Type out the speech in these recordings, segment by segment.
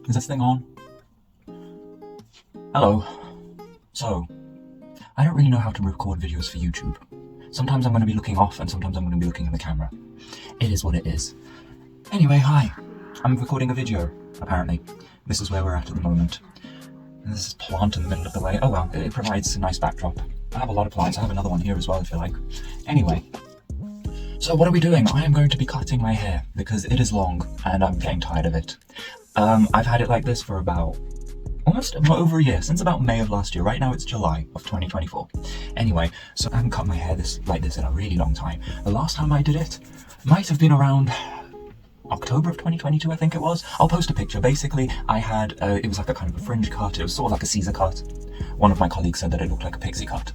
Is this thing on? Hello. So, I don't really know how to record videos for YouTube. Sometimes I'm going to be looking off and sometimes I'm going to be looking in the camera. It is what it is. Anyway, hi. I'm recording a video, apparently. This is where we're at the moment. And this is plant in the middle of the way. Oh well, it provides a nice backdrop. I have a lot of plants. I have another one here as well, if you like. Anyway. So what are we doing? I am going to be cutting my hair because it is long and I'm getting tired of it. I've had it like this for about almost over a year, since about May of last year. Right now it's July of 2024. Anyway, so I haven't cut my hair like this in a really long time. The last time I did it might have been around October of 2022, I think it was. I'll post a picture. Basically, I had, it was like a kind of a fringe cut. It was sort of like a Caesar cut. One of my colleagues said that it looked like a pixie cut.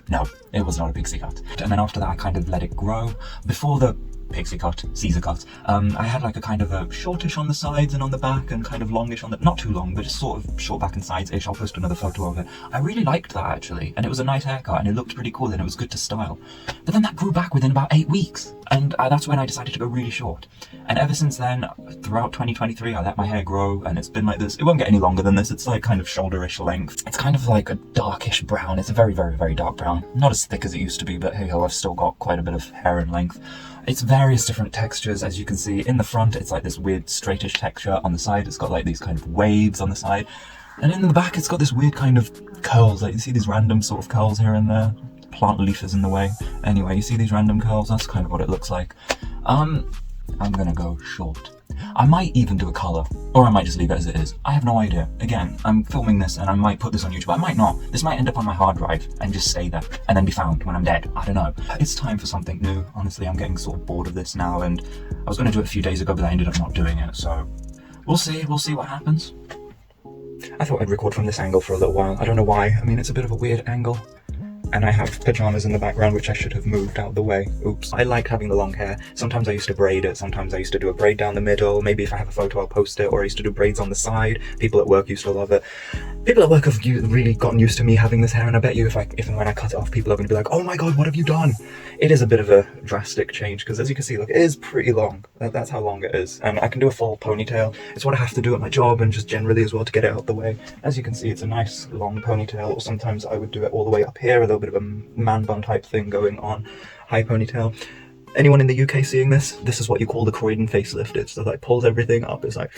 No, it was not a pixie cut. And then after that, I kind of let it grow. Before the pixie cut, Caesar cut, I had like a kind of a shortish on the sides and on the back and kind of longish on the, not too long, but just sort of short back and sides-ish. I'll post another photo of it. I really liked that actually, and it was a nice haircut and it looked pretty cool and it was good to style. But then that grew back within about 8 weeks, and that's when I decided to go really short. And ever since then, throughout 2023, I let my hair grow and it's been like this. It won't get any longer than this. It's like kind of shoulder-ish length. It's kind of like a darkish brown. It's a very, very, very dark brown. Not as thick as it used to be, but hey ho, I've still got quite a bit of hair and length. It's various different textures, as you can see. In the front, it's like this weird straightish texture. On the side, it's got like these kind of waves on the side. And in the back, it's got this weird kind of curls. Like you see these random sort of curls here and there. Plant leaf is in the way. Anyway, you see these random curls? That's kind of what it looks like. I'm gonna go short. I might even do a colour, or I might just leave it as it is. I have no idea. Again, I'm filming this and I might put this on YouTube. I might not. This might end up on my hard drive and just stay there and then be found when I'm dead. I don't know. It's time for something new. Honestly, I'm getting sort of bored of this now, and I was going to do it a few days ago, but I ended up not doing it. So we'll see. We'll see what happens. I thought I'd record from this angle for a little while. I don't know why. I mean, it's a bit of a weird angle. And I have pajamas in the background, which I should have moved out of the way. Oops. I like having the long hair. Sometimes I used to braid it. Sometimes I used to do a braid down the middle. Maybe if I have a photo, I'll post it. Or I used to do braids on the side. People at work used to love it. People at work have really gotten used to me having this hair, and I bet you if and when I cut it off, people are going to be like, oh my god, what have you done? It is a bit of a drastic change, because as you can see, look, it is pretty long. That's how long it is. And I can do a full ponytail. It's what I have to do at my job and just generally as well to get it out of the way. As you can see, it's a nice long ponytail, or sometimes I would do it all the way up here, a little bit of a man bun type thing going on, high ponytail. Anyone in the UK seeing this? This is what you call the Croydon facelift. It's like pulls everything up. It's like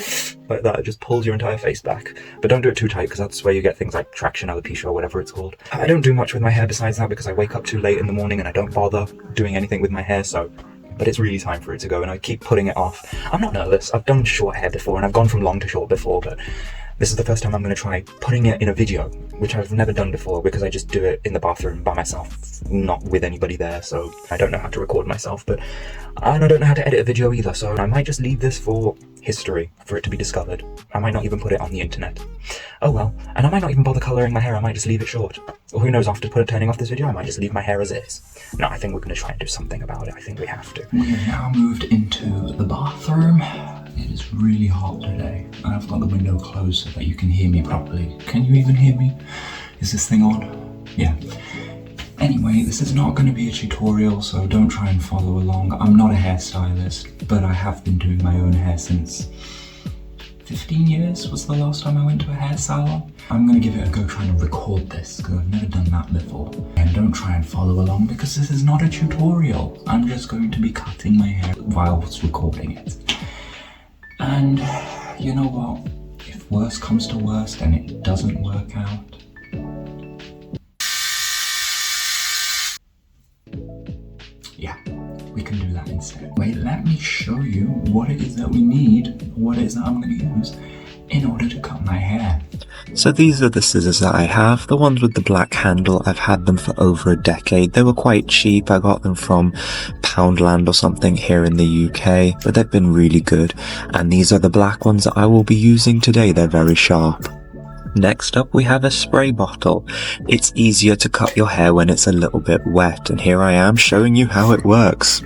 that. It just pulls your entire face back. But don't do it too tight, because that's where you get things like traction alopecia or whatever it's called. I don't do much with my hair besides that because I wake up too late in the morning and I don't bother doing anything with my hair, so. But it's really time for it to go and I keep putting it off. I'm not nervous. I've done short hair before and I've gone from long to short before, but this is the first time I'm going to try putting it in a video, which I've never done before because I just do it in the bathroom by myself, not with anybody there, so I don't know how to record myself, and I don't know how to edit a video either, so I might just leave this for history, for it to be discovered. I might not even put it on the internet. Oh well, and I might not even bother colouring my hair, I might just leave it short. Or who knows, after turning off this video, I might just leave my hair as is. No, I think we're going to try and do something about it. I think we have to. We have now moved into the bathroom. It is really hot today, and I've got the window closed so that you can hear me properly. Can you even hear me? Is this thing on? Yeah. Anyway, this is not going to be a tutorial, so don't try and follow along. I'm not a hairstylist, but I have been doing my own hair since 15 years was the last time I went to a hair salon. I'm going to give it a go trying to record this, because I've never done that before. And don't try and follow along, because this is not a tutorial. I'm just going to be cutting my hair whilst recording it. And you know what? If worse comes to worst and it doesn't work out, yeah, we can do that instead. Wait, let me show you what it is that we need, what it is that I'm going to use in order to cut my hair. So these are the scissors that I have, the ones with the black handle. I've had them for over a decade. They were quite cheap. I got them from Poundland or something here in the UK, but they've been really good. And these are the black ones that I will be using today. They're very sharp. Next up, we have a spray bottle. It's easier to cut your hair when it's a little bit wet, and here I am showing you how it works.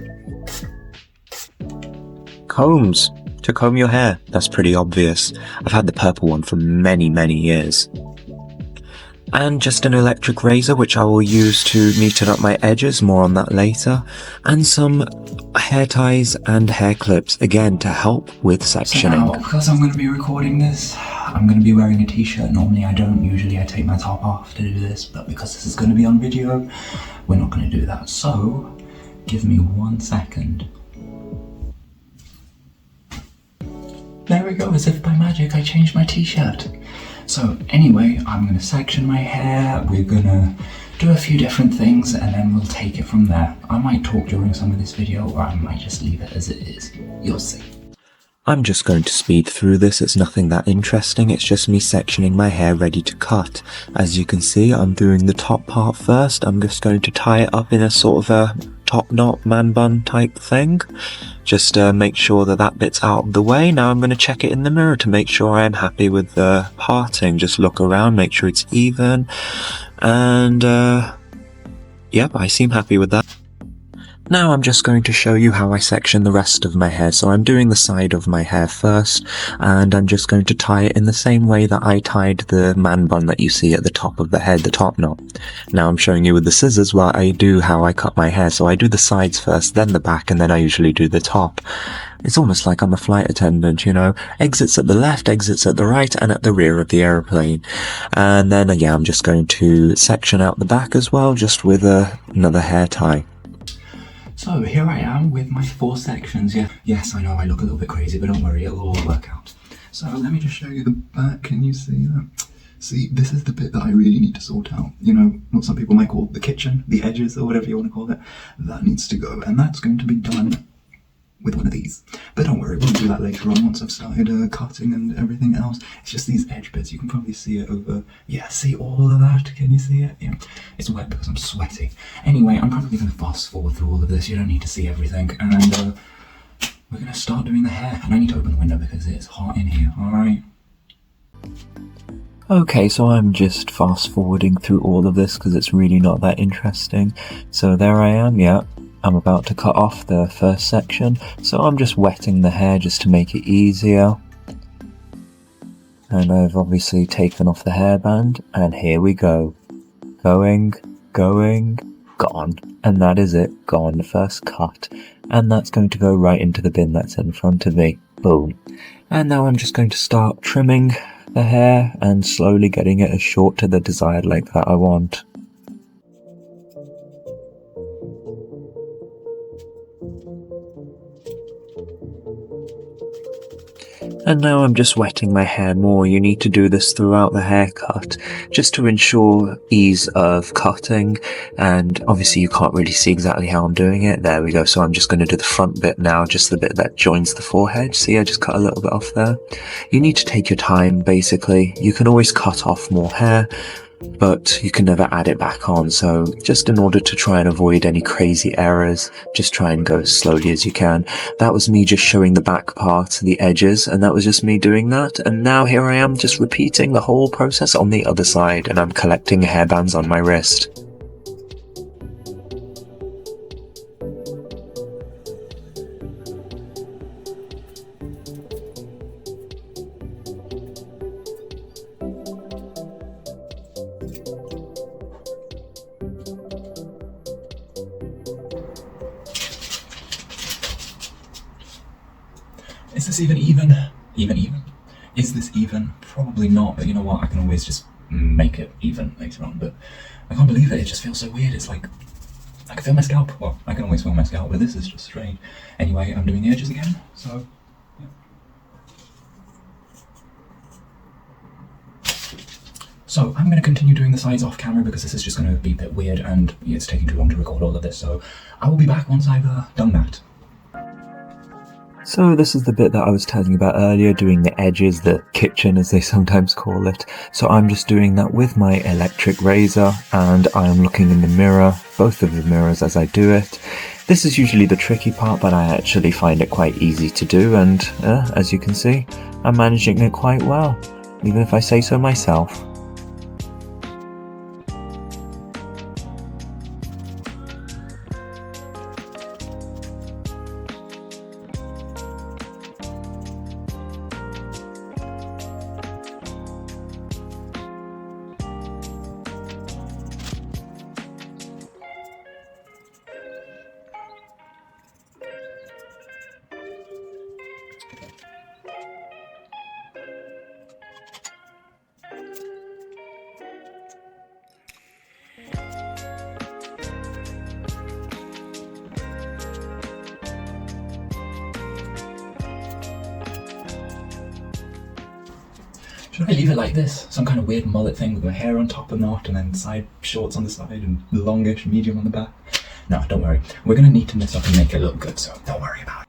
Combs. To comb your hair, that's pretty obvious. I've had the purple one for many years. and just an electric razor which I will use to neaten up my edges, more on that later, and some hair ties and hair clips again to help with sectioning. So now, because I'm going to be recording this, I'm going to be wearing a t-shirt. Normally I don't, usually I take my top off to do this, but because this is going to be on video, we're not going to do that. So, give me 1 second. There we go, as if by magic I changed my t-shirt. So anyway, I'm going to section my hair, we're going to do a few different things, and then we'll take it from there. I might talk during some of this video, or I might just leave it as it is. You'll see. I'm just going to speed through this, it's nothing that interesting, it's just me sectioning my hair ready to cut. As you can see, I'm doing the top part first. I'm just going to tie it up in a sort of a top knot man bun type thing. Just make sure that that bit's out of the way. Now I'm going to check it in the mirror to make sure I'm happy with the parting. Just look around, make sure it's even, and yep, I seem happy with that. Now I'm just going to show you how I section the rest of my hair. So I'm doing the side of my hair first, and I'm just going to tie it in the same way that I tied the man bun that you see at the top of the head, the top knot. Now I'm showing you with the scissors what I do, how I cut my hair. So I do the sides first, then the back, and then I usually do the top. It's almost like I'm a flight attendant, you know, exits at the left, exits at the right, and at the rear of the aeroplane. And then, yeah, I'm just going to section out the back as well, just with another hair tie. So here I am with my 4 sections. Yes, I know I look a little bit crazy, but don't worry, it'll all work out. So let me just show you the back. Can you see that? See, this is the bit that I really need to sort out. You know, what some people might call the kitchen, the edges, or whatever you want to call it. That needs to go, and that's going to be done with one of these. But don't worry, we'll do that later on once I've started cutting and everything else. It's just these edge bits. You can probably see it over. Yeah, see all of that? Can you see it? Yeah. It's wet because I'm sweaty. Anyway, I'm probably going to fast forward through all of this. You don't need to see everything. And we're going to start doing the hair. And I need to open the window because it's hot in here. Alright? Okay, so I'm just fast forwarding through all of this because it's really not that interesting. So there I am, yeah. I'm about to cut off the first section, so I'm just wetting the hair just to make it easier. And I've obviously taken off the hairband, and here we go. Going, gone. And that is it, gone, the first cut. And that's going to go right into the bin that's in front of me. Boom. And now I'm just going to start trimming the hair and slowly getting it as short to the desired length that I want. And now I'm just wetting my hair more. You need to do this throughout the haircut just to ensure ease of cutting, and obviously you can't really see exactly how I'm doing it. There we go. So I'm just going to do the front bit now, just the bit that joins the forehead. See, I just cut a little bit off there. You need to take your time, basically. You can always cut off more hair, but you can never add it back on. So just in order to try and avoid any crazy errors, just try and go as slowly as you can. That was me just showing the back part, the edges, and that was just me doing that. And now here I am just repeating the whole process on the other side, and I'm collecting hairbands on my wrist. Is this even? Even? Is this even? Probably not, but you know what? I can always just make it even later on, but I can't believe it. It just feels so weird. It's like I can feel my scalp. Well, I can always feel my scalp, but this is just strange. Anyway, I'm doing the edges again, so yeah. So I'm going to continue doing the sides off camera because this is just going to be a bit weird and it's taking too long to record all of this, so I will be back once I've done that. So this is the bit that I was telling you about earlier, doing the edges, the kitchen as they sometimes call it. So I'm just doing that with my electric razor, and I am looking in the mirror, both of the mirrors as I do it. This is usually the tricky part, but I actually find it quite easy to do, and as you can see, I'm managing it quite well, even if I say so myself. Should I leave it like this? Some kind of weird mullet thing with my hair on top or not, and then side shorts on the side and longish, medium on the back? No, don't worry. We're going to neaten this up and make it look good, so don't worry about it.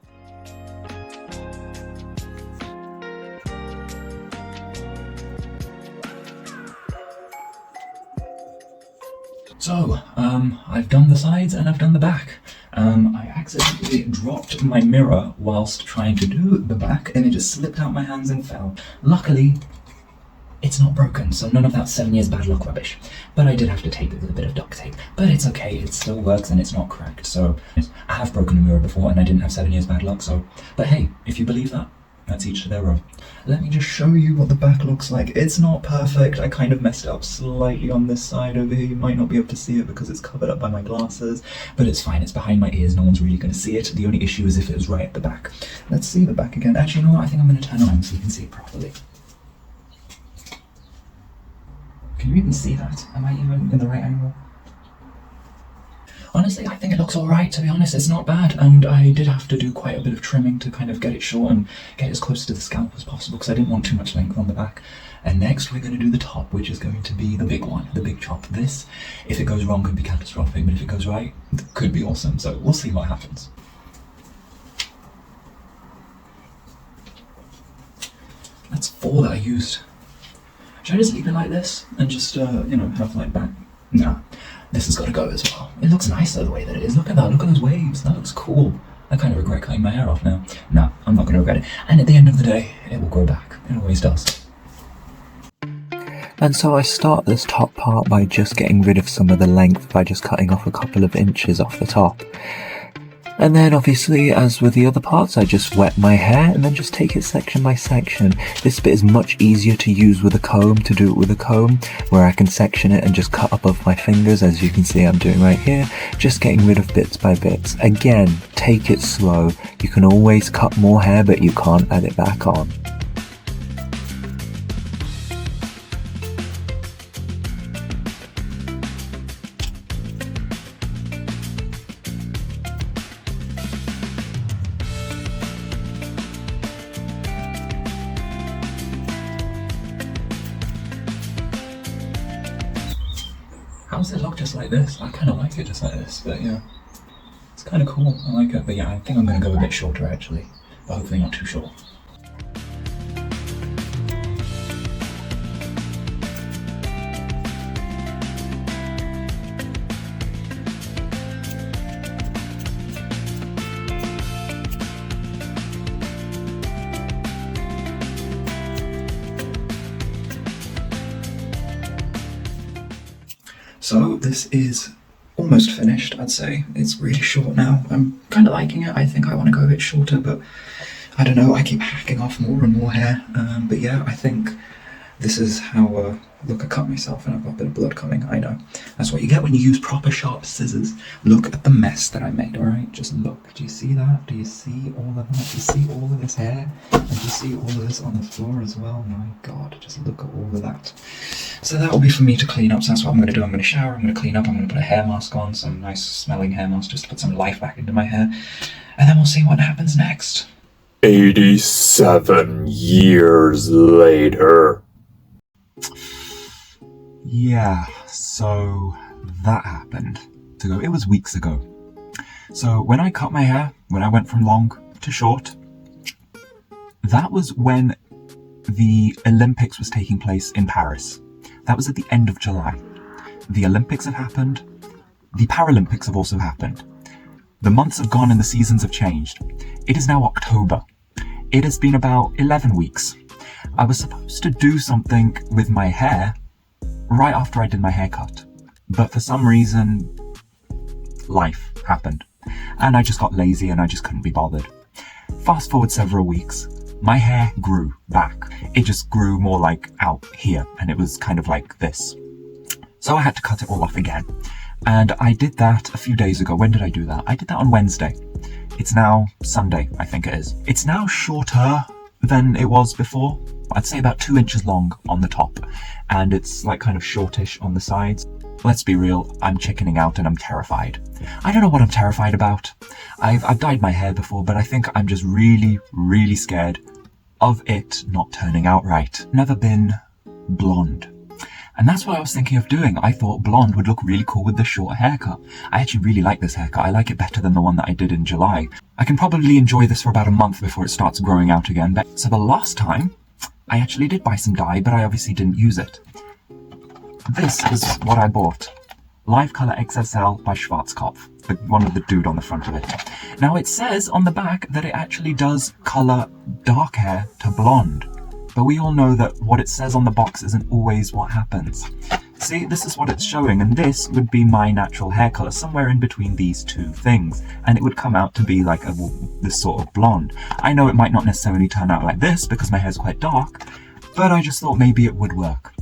So, I've done the sides and I've done the back. I accidentally dropped my mirror whilst trying to do the back and it just slipped out my hands and fell. Luckily, it's not broken, so none of that 7 years bad luck rubbish. But I did have to tape it with a bit of duct tape. But it's okay, it still works and it's not cracked. So, I have broken a mirror before and I didn't have 7 years bad luck, so... But hey, if you believe that, that's each to their own. Let me just show you what the back looks like. It's not perfect. I kind of messed it up slightly on this side over here. You might not be able to see it because it's covered up by my glasses, but it's fine. It's behind my ears. No one's really going to see it. The only issue is if it was right at the back. Let's see the back again. Actually, you know what? I think I'm going to turn around so you can see it properly. Can you even see that? Am I even in the right angle? Honestly, I think it looks alright, to be honest. It's not bad, and I did have to do quite a bit of trimming to kind of get it short and get it as close to the scalp as possible because I didn't want too much length on the back. And next we're going to do the top, which is going to be the big one, the big chop. This, if it goes wrong, could be catastrophic, but if it goes right, it could be awesome. So we'll see what happens. That's 4 that I used. Should I just leave it like this and just, have like back? No. This has got to go as well. It looks nicer the way that it is. Look at that. Look at those waves. That looks cool. I kind of regret cutting my hair off now. No, I'm not going to regret it. And at the end of the day, it will grow back. It always does. And so I start this top part by just getting rid of some of the length by just cutting off a couple of inches off the top. And then obviously, as with the other parts, I just wet my hair and then just take it section by section. This bit is much easier to use with a comb, to do it with a comb, where I can section it and just cut above my fingers, as you can see I'm doing right here, just getting rid of bits by bits. Again, take it slow. You can always cut more hair, but you can't add it back on. How does it look just like this? I kind of like it just like this, but yeah. It's kind of cool, I like it, but yeah, I think I'm going to go a bit shorter actually, but hopefully not too short. So this is almost finished, I'd say. It's really short now. I'm kind of liking it. I think I want to go a bit shorter, but I don't know. I keep hacking off more and more hair. But yeah, I think this is how, look, I cut myself and I've got a bit of blood coming. I know. That's what you get when you use proper sharp scissors. Look at the mess that I made, alright? Just look. Do you see that? Do you see all of that? Do you see all of this hair? And do you see all of this on the floor as well? My God, just look at all of that. So that will be for me to clean up. So that's what I'm going to do. I'm going to shower, I'm going to clean up, I'm going to put a hair mask on, some nice smelling hair mask just to put some life back into my hair. And then we'll see what happens next. 87 years later. Yeah, so that happened. It was weeks ago. So when I cut my hair, when I went from long to short, that was when the Olympics was taking place in Paris. That was at the end of July. The Olympics have happened. The Paralympics have also happened. The months have gone and the seasons have changed. It is now October. It has been about 11 weeks. I was supposed to do something with my hair right after I did my haircut, but for some reason, life happened, and I just got lazy and I just couldn't be bothered. Fast forward several weeks, my hair grew back. It just grew more like out here, and it was kind of like this. So I had to cut it all off again, and I did that a few days ago. When did I do that? I did that on Wednesday. It's now Sunday, I think it is. It's now shorter than it was before. I'd say about 2 inches long on the top, and it's like kind of shortish on the sides. Let's be real, I'm chickening out and I'm terrified. I don't know what I'm terrified about. I've dyed my hair before, but I think I'm just really, really scared of it not turning out right. Never been blonde. And that's what I was thinking of doing. I thought blonde would look really cool with the short haircut. I actually really like this haircut. I like it better than the one that I did in July. I can probably enjoy this for about a month before it starts growing out again. So the last time, I actually did buy some dye, but I obviously didn't use it. This is what I bought. Live Color XSL by Schwarzkopf. The one with the dude on the front of it. Now it says on the back that it actually does color dark hair to blonde. But we all know that what it says on the box isn't always what happens. See, this is what it's showing, and this would be my natural hair color, somewhere in between these two things. And it would come out to be like this sort of blonde. I know it might not necessarily turn out like this because my hair's quite dark, but I just thought maybe it would work.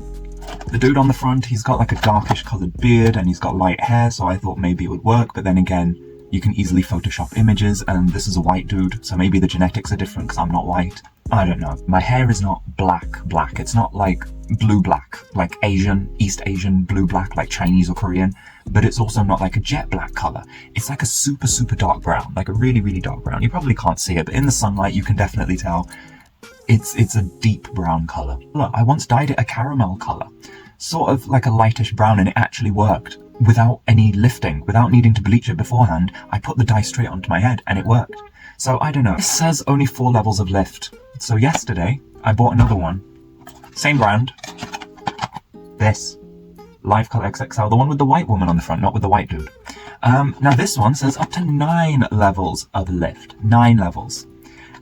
The dude on the front, he's got like a darkish coloured beard and he's got light hair, so I thought maybe it would work, but then again, you can easily Photoshop images, and this is a white dude, so maybe the genetics are different because I'm not white. I don't know. My hair is not black. It's not like blue-black, like Asian, East Asian blue-black, like Chinese or Korean, but it's also not like a jet black colour. It's like a super, super dark brown, like a really, really dark brown. You probably can't see it, but in the sunlight you can definitely tell it's a deep brown colour. Look, I once dyed it a caramel colour, sort of like a lightish brown, and it actually worked. Without any lifting, without needing to bleach it beforehand, I put the dye straight onto my head and it worked. So I don't know. It says only 4 levels of lift. So yesterday, I bought another one. Same brand. This. Live Color XXL, the one with the white woman on the front, not with the white dude. Now this one says up to 9 levels of lift. 9 levels.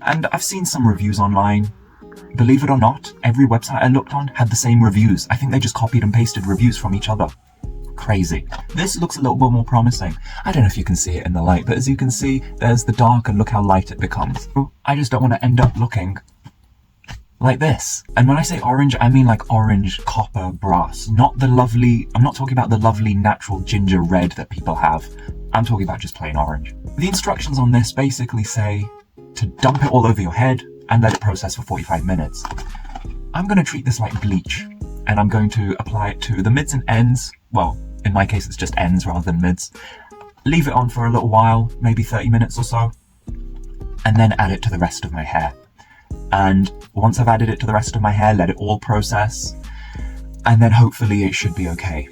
And I've seen some reviews online. Believe it or not, every website I looked on had the same reviews. I think they just copied and pasted reviews from each other. Crazy. This looks a little bit more promising. I don't know if you can see it in the light, but as you can see, there's the dark and look how light it becomes. I just don't want to end up looking like this. And when I say orange, I mean like orange, copper, brass. Not the lovely, I'm not talking about the lovely natural ginger red that people have. I'm talking about just plain orange. The instructions on this basically say to dump it all over your head and let it process for 45 minutes. I'm going to treat this like bleach, and I'm going to apply it to the mids and ends. Well, in my case, it's just ends rather than mids. Leave it on for a little while, maybe 30 minutes or so, and then add it to the rest of my hair. And once I've added it to the rest of my hair, let it all process, and then hopefully it should be okay.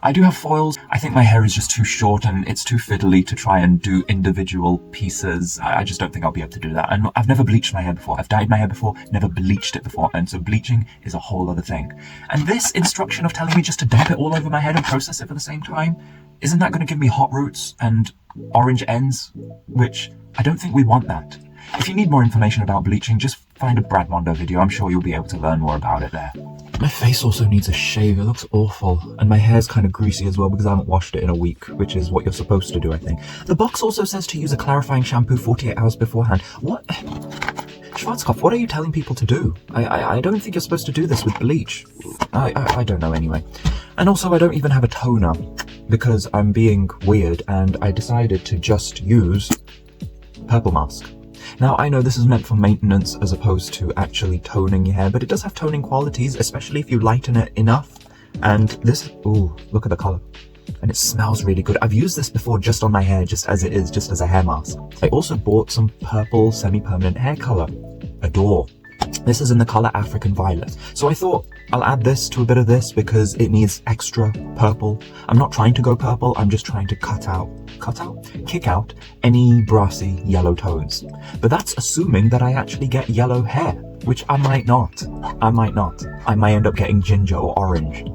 I do have foils. I think my hair is just too short and it's too fiddly to try and do individual pieces. I just don't think I'll be able to do that. And I've never bleached my hair before. I've dyed my hair before, never bleached it before. And so bleaching is a whole other thing. And this instruction of telling me just to dump it all over my head and process it for the same time, isn't that going to give me hot roots and orange ends? Which I don't think we want that. If you need more information about bleaching, just find a Brad Mondo video. I'm sure you'll be able to learn more about it there. My face also needs a shave. It looks awful. And my hair's kind of greasy as well because I haven't washed it in a week, which is what you're supposed to do, I think. The box also says to use a clarifying shampoo 48 hours beforehand. What? Schwarzkopf, what are you telling people to do? I don't think you're supposed to do this with bleach. I don't know anyway. And also I don't even have a toner because I'm being weird and I decided to just use Purple Mask. Now, I know this is meant for maintenance as opposed to actually toning your hair, but it does have toning qualities, especially if you lighten it enough. And this, ooh, look at the colour. And it smells really good. I've used this before just on my hair, just as it is, just as a hair mask. I also bought some purple semi-permanent hair colour. Adore. This is in the colour African Violet. So I thought I'll add this to a bit of this because it needs extra purple. I'm not trying to go purple, I'm just trying to kick out any brassy yellow tones. But that's assuming that I actually get yellow hair, which I might not. I might end up getting ginger or orange.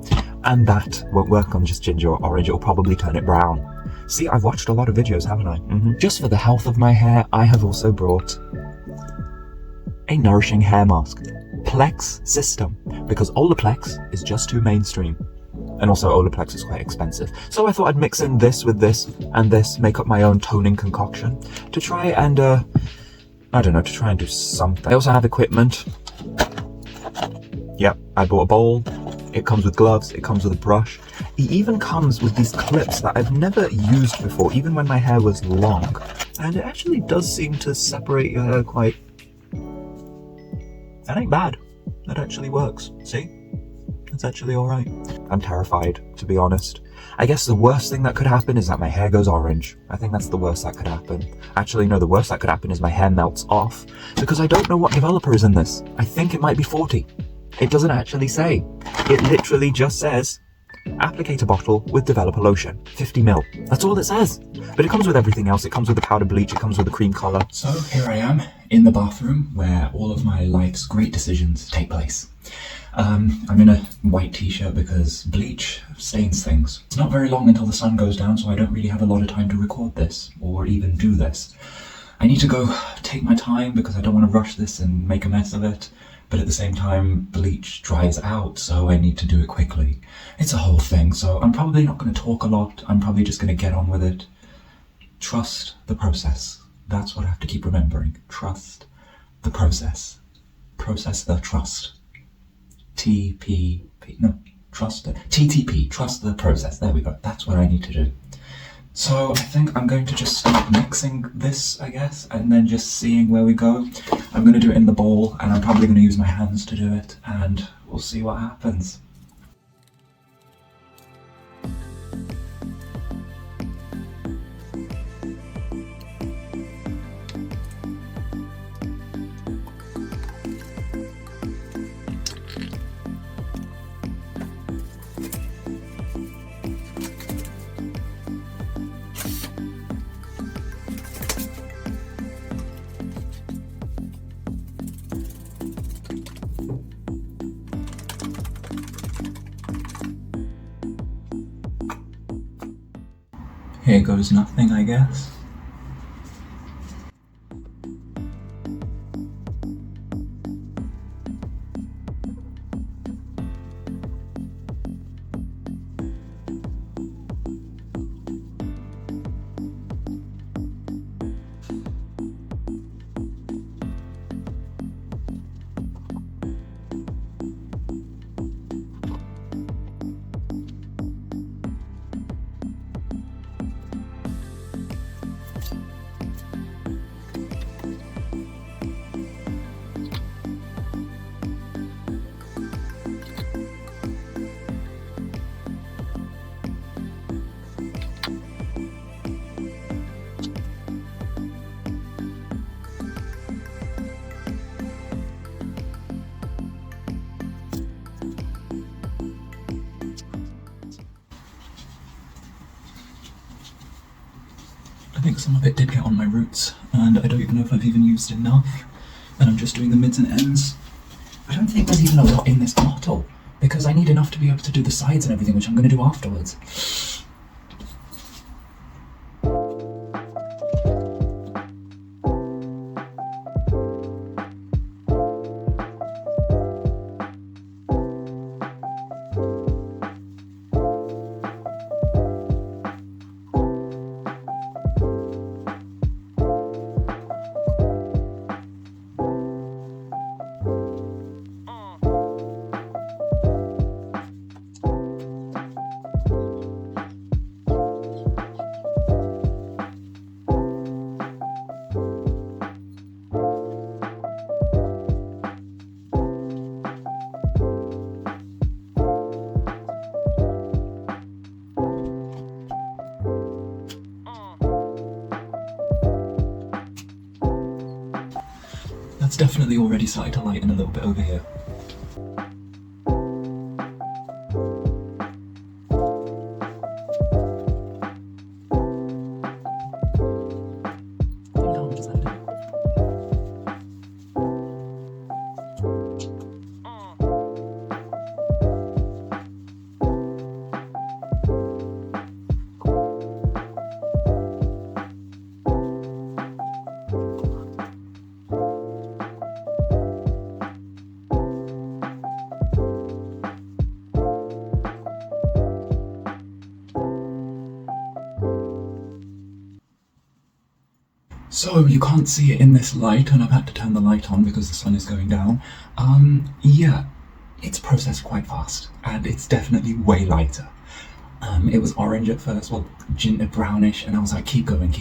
And that won't work on just ginger or orange, it'll probably turn it brown. See, I've watched a lot of videos, haven't I? Just for the health of my hair, I have also brought a nourishing hair mask. Plex system, because Olaplex is just too mainstream. And also Olaplex is quite expensive. So I thought I'd mix in this with this and this, make up my own toning concoction to try and, I don't know, to try and do something. I also have equipment. Yep, I bought a bowl. It comes with gloves, it comes with a brush. It even comes with these clips that I've never used before, even when my hair was long. And it actually does seem to separate your hair quite... That ain't bad. That actually works. See? It's actually alright. I'm terrified, to be honest. I guess the worst thing that could happen is that my hair goes orange. I think that's the worst that could happen. Actually, no, the worst that could happen is my hair melts off, because I don't know what developer is in this. I think it might be 40. It doesn't actually say. It literally just says, applicator bottle with developer lotion, 50 ml. That's all it says. But it comes with everything else. It comes with the powder bleach, it comes with the cream colour. So here I am, in the bathroom, where all of my life's great decisions take place. I'm in a white t-shirt because bleach stains things. It's not very long until the sun goes down, so I don't really have a lot of time to record this, or even do this. I need to go take my time because I don't want to rush this and make a mess of it, but at the same time, bleach dries out, so I need to do it quickly. It's a whole thing, so I'm probably not going to talk a lot. I'm probably just going to get on with it. Trust the process. That's what I have to keep remembering. Trust the process. Process the trust. Trust the TTP, trust the process. There we go. That's what I need to do. So I think I'm going to just start mixing this, I guess, and then just seeing where we go. I'm going to do it in the bowl, and I'm probably going to use my hands to do it, and we'll see what happens. Here goes nothing, I guess. I think some of it did get on my roots, and I don't even know if I've even used enough, and I'm just doing the mids and ends. I don't think there's even a lot in this bottle, because I need enough to be able to do the sides and everything, which I'm going to do afterwards. That's definitely already started to lighten a little bit over here. So you can't see it in this light, and I've had to turn the light on because the sun is going down. Yeah, it's processed quite fast, and it's definitely way lighter. It was orange at first, well, brownish, and I was like, keep going,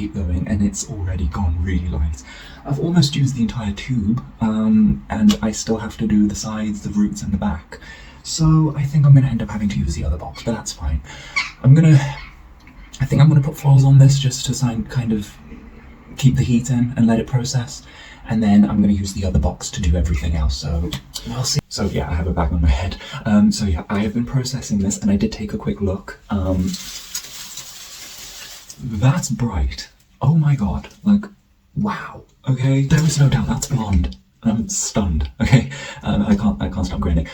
and it's already gone really light. I've almost used the entire tube, and I still have to do the sides, the roots, and the back. So I think I'm going to end up having to use the other box, but that's fine. I think I'm going to put foils on this just to kind of keep the heat in and let it process. And then I'm going to use the other box to do everything else, so we'll see. So yeah, I have a bag on my head. So yeah, I have been processing this and I did take a quick look. That's bright. Oh my god, like, wow. Okay, there is no doubt that's blonde. I'm stunned, okay? I can't stop grinning.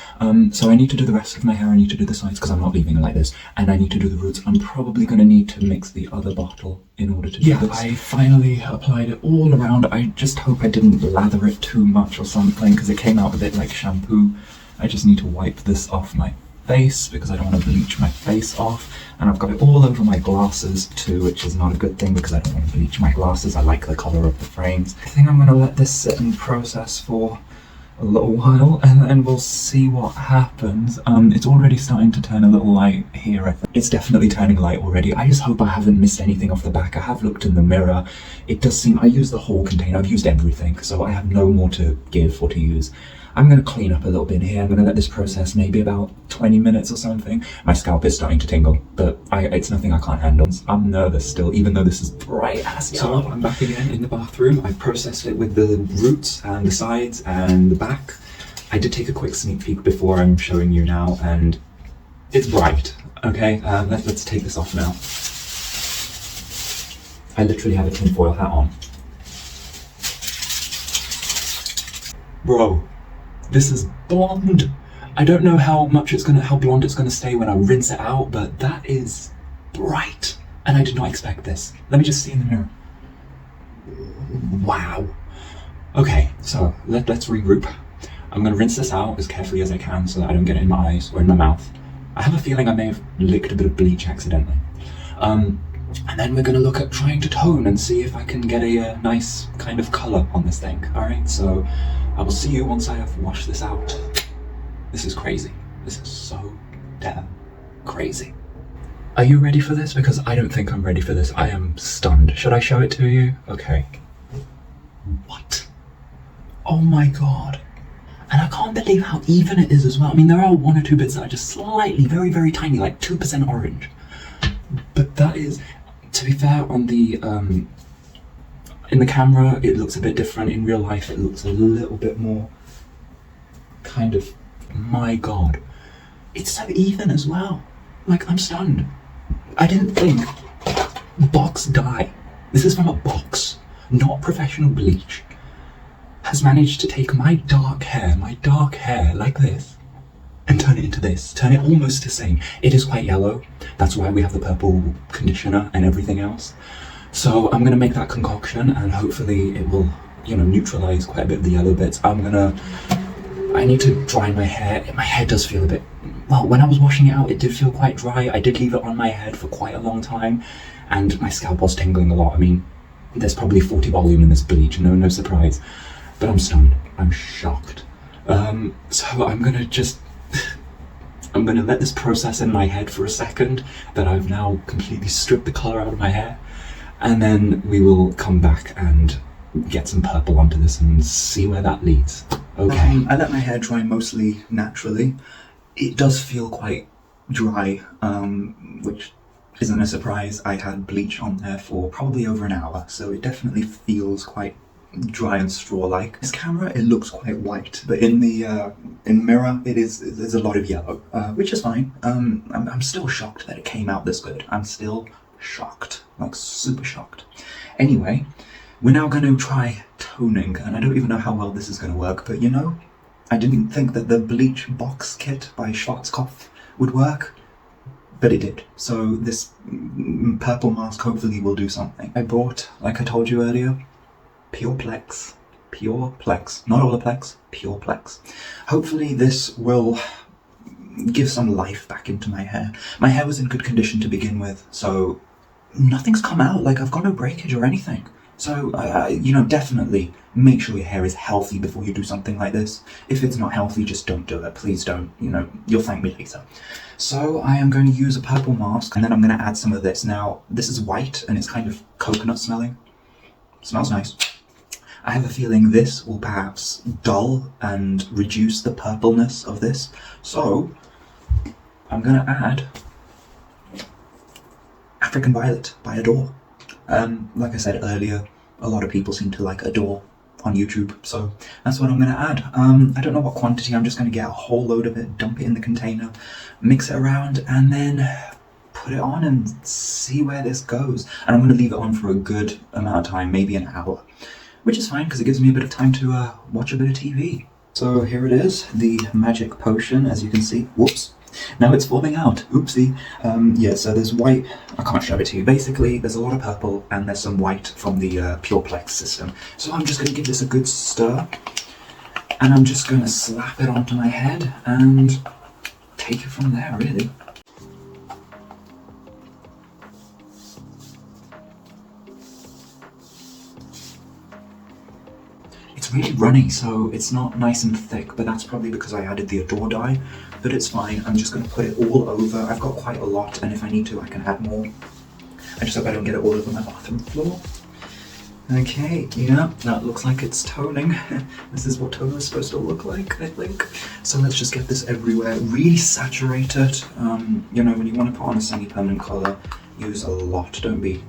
So I need to do the rest of my hair, I need to do the sides because I'm not leaving it like this, and I need to do the roots. I'm probably going to need to mix the other bottle in order to do this. I finally applied it all around. I just hope I didn't lather it too much or something because it came out a bit like shampoo. I just need to wipe this off my face because I don't want to bleach my face off, and I've got it all over my glasses too, which is not a good thing because I don't want to bleach my glasses. I like the colour of the frames. I think I'm going to let this sit and process for a little while and then we'll see what happens. It's already starting to turn a little light here. I think it's definitely turning light already. I just hope I haven't missed anything off the back. I have looked in the mirror. It does seem I used the whole container. I've used everything, so I have no more to give or to use. I'm going to clean up a little bit here. I'm going to let this process maybe about 20 minutes or something. My scalp is starting to tingle, but it's nothing I can't handle. I'm nervous still, even though this is bright as yellow. So I'm back again in the bathroom. I processed it with the roots and the sides and the back. I did take a quick sneak peek before I'm showing you now, and it's bright. Okay, let's take this off now. I literally have a tinfoil hat on. Bro. This is blonde. I don't know how blonde it's gonna stay when I rinse it out, but that is bright. And I did not expect this. Let me just see in the mirror. Wow. Okay, so let's regroup. I'm gonna rinse this out as carefully as I can so that I don't get it in my eyes or in my mouth. I have a feeling I may have licked a bit of bleach accidentally. And then we're gonna look at trying to tone and see if I can get a nice kind of color on this thing. All right, so I will see you once I have washed this out. This is crazy. This is so damn crazy. Are you ready for this? Because I don't think I'm ready for this. I am stunned. Should I show it to you? Okay. What? Oh my god. And I can't believe how even it is as well. I mean, there are one or two bits that are just slightly, very, very tiny, like 2% orange. But that is, to be fair, on the in the camera it looks a bit different. In real life it looks a little bit more kind of, my god, it's so even as well. Like, I'm stunned. I didn't think box dye, this is from a box, not professional bleach, has managed to take my dark hair like this and turn it into this, turn it almost the same. It is quite yellow, that's why we have the purple conditioner and everything else. So I'm gonna make that concoction and hopefully it will, you know, neutralize quite a bit of the yellow bits. I need to dry my hair. My hair does feel a bit, well, when I was washing it out, it did feel quite dry. I did leave it on my head for quite a long time and my scalp was tingling a lot. I mean, there's probably 40 volume in this bleach, no surprise. But I'm stunned, I'm shocked. So I'm gonna let this process in my head for a second, that I've now completely stripped the colour out of my hair, and then we will come back and get some purple onto this and see where that leads. Okay. I let my hair dry mostly naturally. It does feel quite dry, which isn't a surprise. I had bleach on there for probably over an hour, so it definitely feels quite dry and straw-like. This camera, it looks quite white, but in the mirror, there's a lot of yellow, which is fine. I'm still shocked that it came out this good. I'm still shocked, like super shocked. Anyway, we're now going to try toning, and I don't even know how well this is going to work, but you know, I didn't think that the bleach box kit by Schwarzkopf would work, but it did. So this purple mask hopefully will do something. I bought, like I told you earlier, Pure Plex, not Olaplex, Pure Plex. Hopefully this will give some life back into my hair. My hair was in good condition to begin with, so nothing's come out, like I've got no breakage or anything. So, you know, definitely make sure your hair is healthy before you do something like this. If it's not healthy, just don't do it. Please don't, you know, you'll thank me later. So I am going to use a purple mask, and then I'm going to add some of this. Now, this is white, and it's kind of coconut smelling. Smells nice. I have a feeling this will perhaps dull and reduce the purpleness of this. So I'm gonna add African Violet by Adore. Like I said earlier, a lot of people seem to like Adore on YouTube, so that's what I'm gonna add. I don't know what quantity. I'm just gonna get a whole load of it, dump it in the container, mix it around, and then put it on and see where this goes. And I'm gonna leave it on for a good amount of time, maybe an hour, which is fine because it gives me a bit of time to watch a bit of TV. So here it is, the magic potion, as you can see. Whoops. Now it's falling out. Oopsie. Yeah, so there's white. I can't show it to you. Basically, there's a lot of purple and there's some white from the Pureplex system. So I'm just going to give this a good stir. And I'm just going to slap it onto my head and take it from there, really. It's really runny, so it's not nice and thick, but that's probably because I added the Adore dye, but it's fine. I'm just going to put it all over. I've got quite a lot, and if I need to, I can add more. I just hope I don't get it all over my bathroom floor. Okay, yeah, that looks like it's toning. This is what toner is supposed to look like, I think. So let's just get this everywhere. Really saturate it. You know, when you want to put on a semi-permanent colour, use a lot. Don't be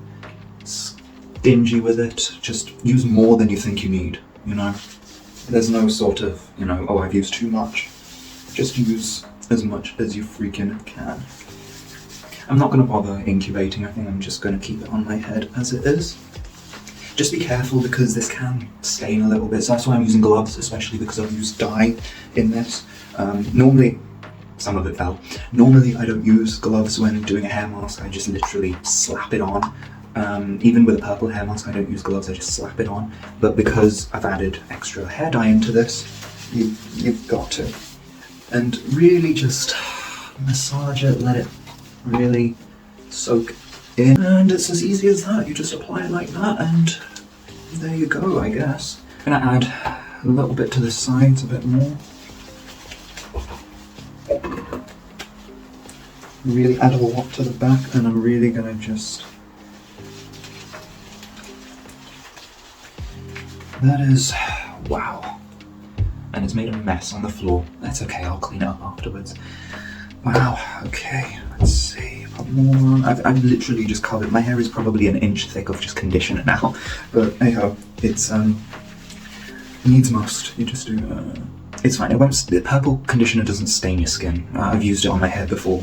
stingy with it. Just use more than you think you need. You know, there's no sort of, you know, oh, I've used too much. Just use as much as you freaking can. I'm not going to bother incubating. I think I'm just going to keep it on my head as it is. Just be careful because this can stain a little bit. So that's why I'm using gloves, especially because I've used dye in this. Normally, some of it fell. Normally I don't use gloves when doing a hair mask. I just literally slap it on. Even with a purple hair mask, I don't use gloves, I just slap it on. But because I've added extra hair dye into this, you've got to. And really just massage it, let it really soak in. And it's as easy as that. You just apply it like that and there you go, I guess. I'm gonna add a little bit to the sides, a bit more. Really add a lot to the back, and I'm really gonna just... That is, wow. And it's made a mess on the floor. That's okay, I'll clean it up afterwards. Wow, okay, let's see, put more on. I've literally just covered, my hair is probably an inch thick of just conditioner now. But anyhow, it's, needs must. You just do, it's fine. It won't, the purple conditioner doesn't stain your skin. I've used it on my hair before.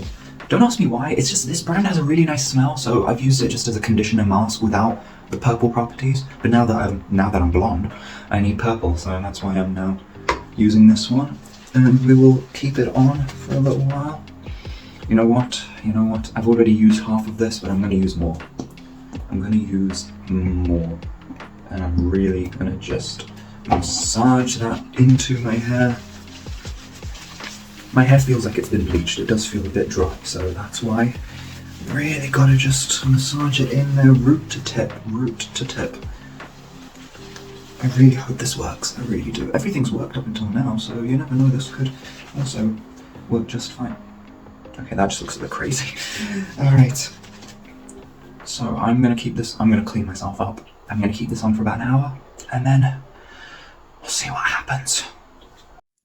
Don't ask me why, it's just, this brand has a really nice smell, so I've used it just as a conditioner mask without the purple properties. But now that I'm blonde, I need purple, so that's why I'm now using this one. And we will keep it on for a little while. You know what? I've already used half of this, but I'm going to use more. I'm going to use more. And I'm really going to just massage that into my hair. My hair feels like it's been bleached. It does feel a bit dry, so that's why. Really got to just massage it in there, root to tip, root to tip. I really hope this works, I really do. Everything's worked up until now, so you never know, this could also work just fine. Okay, that just looks a bit crazy. Alright. So I'm gonna keep this, I'm gonna clean myself up. I'm gonna keep this on for about an hour, and then we'll see what happens.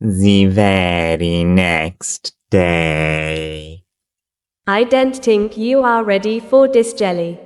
The very next day. I don't think you are ready for this jelly.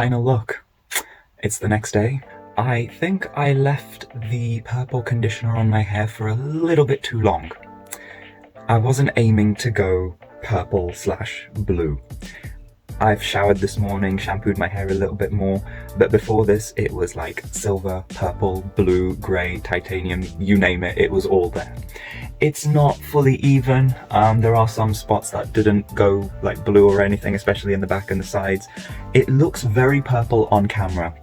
final look. It's the next day. I think I left the purple conditioner on my hair for a little bit too long. I wasn't aiming to go purple/blue. I've showered this morning, shampooed my hair a little bit more, but before this it was like silver, purple, blue, grey, titanium, you name it, it was all there. It's not fully even. There are some spots that didn't go like blue or anything, especially in the back and the sides. It looks very purple on camera,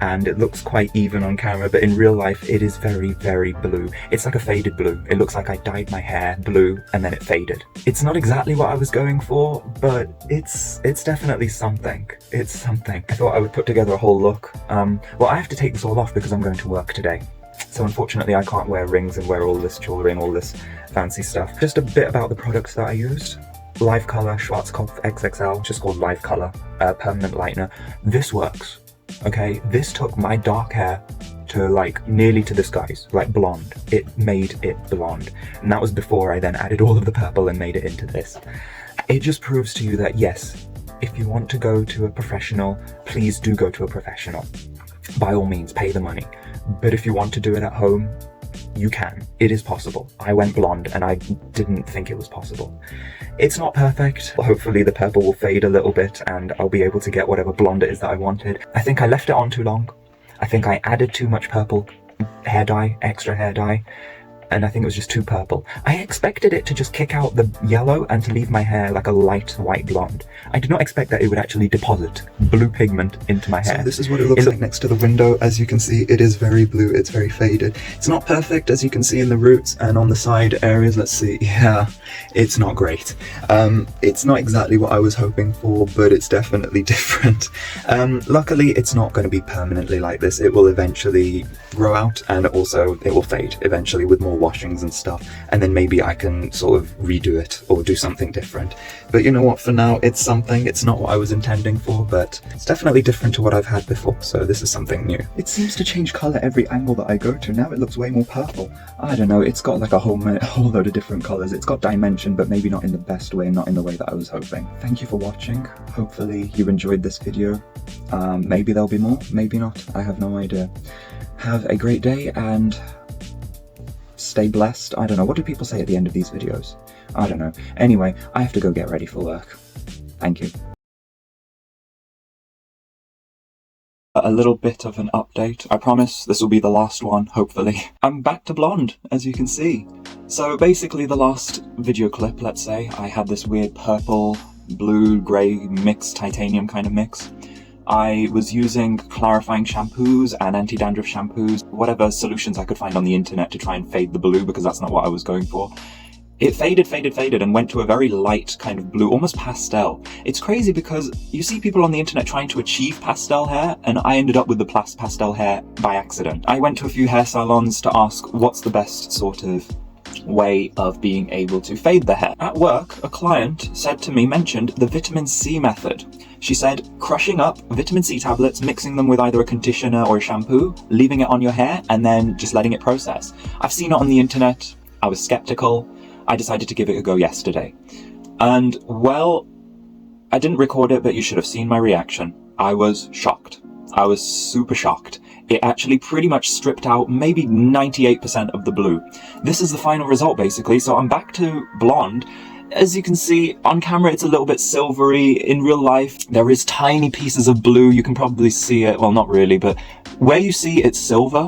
and it looks quite even on camera, but in real life it is very, very blue. It's like a faded blue. It looks like I dyed my hair blue and then it faded. It's not exactly what I was going for, but it's definitely something. It's something. I thought I would put together a whole look. Well, I have to take this all off because I'm going to work today. So unfortunately I can't wear rings and wear all this jewellery and all this fancy stuff. Just a bit about the products that I used. Live Colour Schwarzkopf XXL, just called Live Colour, permanent lightener. This works. Okay, this took my dark hair to like nearly to the skies, like blonde. It made it blonde. And that was before I then added all of the purple and made it into this. It just proves to you that yes, if you want to go to a professional, please do go to a professional. By all means, pay the money. But if you want to do it at home, you can. It is possible. I went blonde and I didn't think it was possible. It's not perfect. Hopefully the purple will fade a little bit and I'll be able to get whatever blonde it is that I wanted. I think I left it on too long. I think I added too much purple hair dye, extra hair dye, and I think it was just too purple. I expected it to just kick out the yellow and to leave my hair like a light white blonde. I did not expect that it would actually deposit blue pigment into my hair. So this is what it looks like next to the window. As you can see, it is very blue, it's very faded. It's not perfect, as you can see in the roots and on the side areas. Let's see, yeah, it's not great. It's not exactly what I was hoping for, but it's definitely different. Luckily, it's not going to be permanently like this. It will eventually grow out, and also it will fade eventually with more washings and stuff, and then maybe I can sort of redo it or do something different. But you know what, for now it's something. It's not what I was intending for, but it's definitely different to what I've had before, so this is something new. It seems to change colour every angle that I go to. Now it looks way more purple. I don't know, it's got like a whole load of different colours. It's got dimension, but maybe not in the best way, not in the way that I was hoping. Thank you for watching. Hopefully you enjoyed this video. Maybe there'll be more, maybe not, I have no idea. Have a great day and stay blessed. I don't know, what do people say at the end of these videos? I don't know. Anyway, I have to go get ready for work. Thank you. A little bit of an update. I promise this will be the last one, hopefully. I'm back to blonde, as you can see. So basically the last video clip, let's say, I had this weird purple, blue, grey mix, titanium kind of mix. I was using clarifying shampoos and anti-dandruff shampoos, whatever solutions I could find on the internet to try and fade the blue, because that's not what I was going for. It faded and went to a very light kind of blue, almost pastel. It's crazy because you see people on the internet trying to achieve pastel hair, and I ended up with the pastel hair by accident. I went to a few hair salons to ask what's the best sort of way of being able to fade the hair. At work, a client mentioned the vitamin C method. She said crushing up vitamin C tablets, mixing them with either a conditioner or a shampoo, leaving it on your hair, and then just letting it process. I've seen it on the internet. I was skeptical. I decided to give it a go yesterday. And well, I didn't record it, but you should have seen my reaction. I was shocked. I was super shocked. It actually pretty much stripped out maybe 98% of the blue. This is the final result basically, so I'm back to blonde. As you can see, on camera it's a little bit silvery. In real life, there is tiny pieces of blue. You can probably see it, well not really, but where you see it's silver,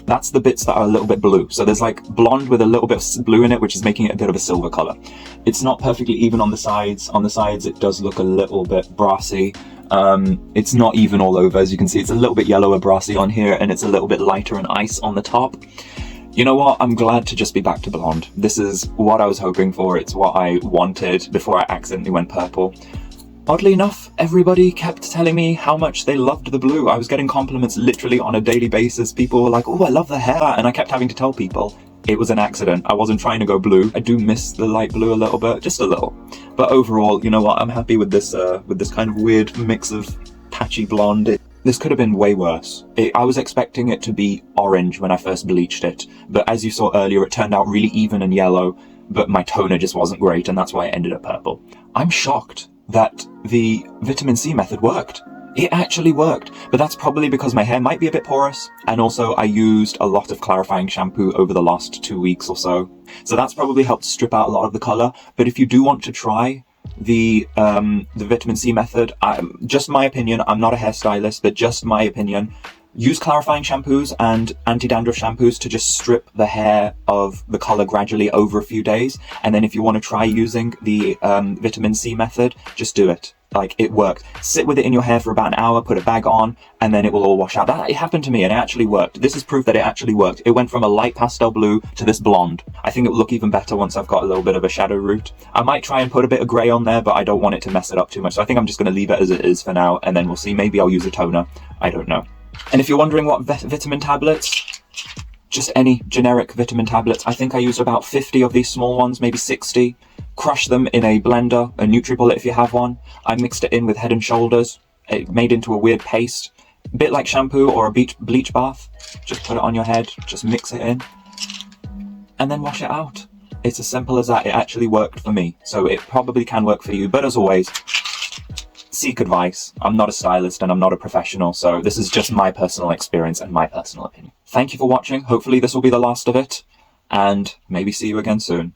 that's the bits that are a little bit blue. So there's like blonde with a little bit of blue in it, which is making it a bit of a silver color. It's not perfectly even on the sides. On the sides it does look a little bit brassy. It's not even all over. As you can see, it's a little bit yellower brassy on here, and it's a little bit lighter and ice on the top. You know what? I'm glad to just be back to blonde. This is what I was hoping for. It's what I wanted before I accidentally went purple. Oddly enough, everybody kept telling me how much they loved the blue. I was getting compliments literally on a daily basis. People were like, oh, I love the hair. And I kept having to tell people it was an accident. I wasn't trying to go blue. I do miss the light blue a little bit, just a little. But overall, you know what? I'm happy with this kind of weird mix of patchy blonde. This could have been way worse. I was expecting it to be orange when I first bleached it, but as you saw earlier, it turned out really even and yellow, but my toner just wasn't great, and that's why it ended up purple. I'm shocked that the vitamin C method worked. It actually worked, but that's probably because my hair might be a bit porous, and also I used a lot of clarifying shampoo over the last 2 weeks or so. So that's probably helped strip out a lot of the colour. But if you do want to try the vitamin C method, just my opinion, I'm not a hairstylist, but just my opinion, use clarifying shampoos and anti-dandruff shampoos to just strip the hair of the colour gradually over a few days. And then if you want to try using the vitamin C method, just do it. Like, it worked. Sit with it in your hair for about an hour, put a bag on, and then it will all wash out. It happened to me, and it actually worked. This is proof that it actually worked. It went from a light pastel blue to this blonde. I think it will look even better once I've got a little bit of a shadow root. I might try and put a bit of grey on there, but I don't want it to mess it up too much. So I think I'm just going to leave it as it is for now, and then we'll see. Maybe I'll use a toner. I don't know. And if you're wondering what vitamin tablets, just any generic vitamin tablets. I think I used about 50 of these small ones, maybe 60. Crush them in a blender, a NutriBullet if you have one. I mixed it in with Head & Shoulders. It made into a weird paste. A bit like shampoo or a bleach bath. Just put it on your head, just mix it in, and then wash it out. It's as simple as that. It actually worked for me, so it probably can work for you. But as always, seek advice. I'm not a stylist and I'm not a professional, so this is just my personal experience and my personal opinion. Thank you for watching. Hopefully this will be the last of it, and maybe see you again soon.